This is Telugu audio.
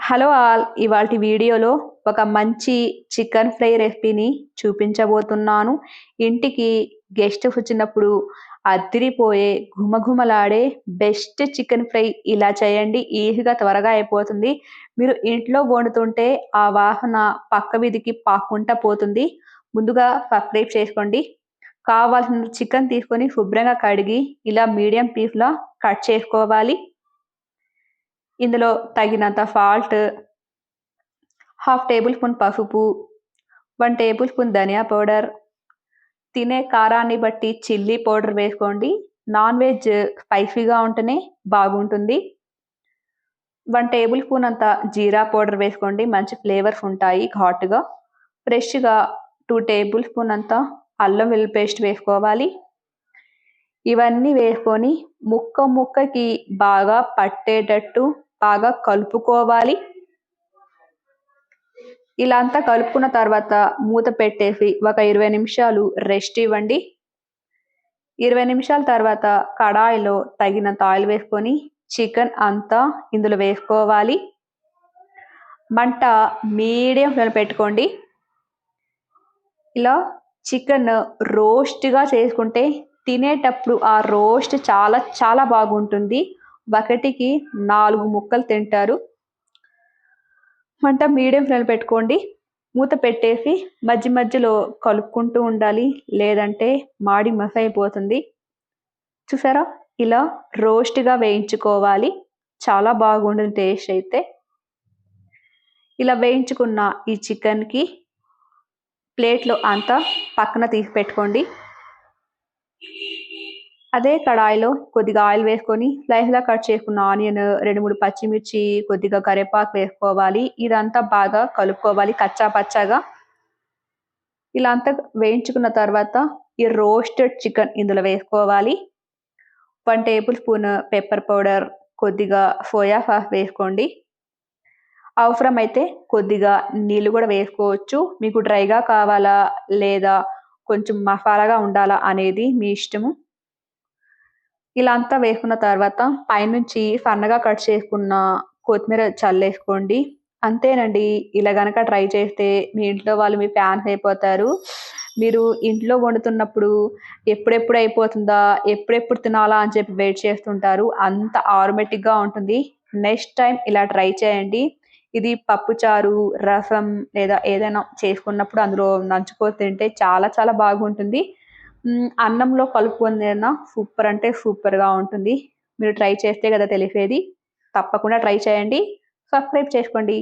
Hello all! ఇవాల్టి వీడియోలో ఒక మంచి చికెన్ ఫ్రై రెసిపీని చూపించబోతున్నాను. ఇంటికి గెస్ట్స్ వచ్చినప్పుడు అద్దిరిపోయే, ఘుమఘుమలాడే బెస్ట్ చికెన్ ఫ్రై ఇలా చేయండి. ఈజీగా త్వరగా అయిపోతుంది. మీరు ఇంట్లో వండుతుంటే ఆ వాసన పక్క వీధికి పాక్కుంటా పోతుంది. ముందుగా సబ్స్క్రైబ్ చేసుకోండి. కావాల్సిన చికెన్ తీసుకొని శుభ్రంగా కడిగి ఇలా మీడియం పీస్‌లా కట్ చేసుకోవాలి. ఇందులో తగినంత సాల్ట్, హాఫ్ టేబుల్ స్పూన్ పసుపు, 1 టేబుల్ స్పూన్ ధనియా పౌడర్, తినే కారాన్ని బట్టి చిల్లీ పౌడర్ వేసుకోండి. నాన్ వెజ్ స్పైసీగా ఉంటేనే బాగుంటుంది. 1 టేబుల్ స్పూన్ అంత జీరా పౌడర్ వేసుకోండి. మంచి ఫ్లేవర్స్ ఉంటాయి ఘాటుగా. ఫ్రెష్‌గా 2 టేబుల్ స్పూన్ అంత అల్లం వెల్లుల్లి పేస్ట్ వేసుకోవాలి. ఇవన్నీ వేసుకొని ముక్కకి బాగా పట్టేటట్టు బాగా కలుపుకోవాలి. ఇలా అంతా కలుపుకున్న తర్వాత మూత పెట్టేసి ఒక 20 నిమిషాలు రెస్ట్ ఇవ్వండి. 20 నిమిషాల తర్వాత కడాయిలో తగినంత ఆయిల్ వేసుకొని చికెన్ అంతా ఇందులో వేసుకోవాలి. మంట మీడియం ఫ్లేమ్‌లో పెట్టుకోండి. ఇలా చికెన్ రోస్ట్‌గా చేసుకుంటే తినేటప్పుడు ఆ రోస్ట్ చాలా చాలా బాగుంటుంది. ఒకటికి 4 ముక్కలు తింటారు. మంట మీడియం ఫ్లేమ్‌లో పెట్టుకోండి. మూత పెట్టేసి మధ్యలో కలుపుకుంటూ ఉండాలి. లేదంటే మాడి మసైపోతుంది. చూసారా? ఇలా రోస్ట్‌గా వేయించుకోవాలి. చాలా బాగుంటుంది టేస్ట్ అయితే. ఇలా వేయించుకున్న ఈ చికెన్‌కి ప్లేట్‌లో అంతా పక్కన తీసి పెట్టుకోండి. అదే కడాయిలో కొద్దిగా ఆయిల్ వేసుకొని స్లైస్‌లా కట్ చేసుకున్న ఆనియన్, 2, 3 పచ్చిమిర్చి, కొద్దిగా కరివేపాకు వేసుకోవాలి. ఇదంతా బాగా కలుపుకోవాలి కచ్చా పచ్చాగా. ఇలా అంతా వేయించుకున్న తర్వాత ఈ రోస్టెడ్ చికెన్ ఇందులో వేసుకోవాలి. 1 టేబుల్ స్పూన్ పెప్పర్ పౌడర్, కొద్దిగా సోయా సాస్ వేసుకోండి. అవసరమైతే కొద్దిగా నీళ్ళు కూడా వేసుకోవచ్చు. మీకు డ్రైగా కావాలా లేదా కొంచెం మసాలాగా ఉండాలా అనేది మీ ఇష్టము. ఇలా అంతా వేసుకున్న తర్వాత పైనుంచి సన్నగా కట్ చేసుకున్న కొత్తిమీర చల్లేసుకోండి. అంతేనండి. ఇలా గనక ట్రై చేస్తే మీ ఇంట్లో వాళ్ళు మీ ఫ్యాన్స్ అయిపోతారు. మీరు ఇంట్లో వండుతున్నప్పుడు ఎప్పుడెప్పుడు అయిపోతుందా? ఎప్పుడెప్పుడు తినాలా? అని చెప్పి వెయిట్ చేస్తుంటారు. అంత ఆరోమేటిక్‌గా ఉంటుంది. నెక్స్ట్ టైమ్ ఇలా ట్రై చేయండి. ఇది పప్పుచారు, రసం లేదా ఏదైనా చేసుకున్నప్పుడు అందులో నంచుకొని తింటే చాలా చాలా బాగుంటుంది. అన్నంలో కలుపుకొని తిన్నా సూపర్ అంటే సూపర్‌గా ఉంటుంది. మీరు ట్రై చేస్తే కదా తెలిసేది. తప్పకుండా ట్రై చేయండి. సబ్స్క్రైబ్ చేసుకోండి.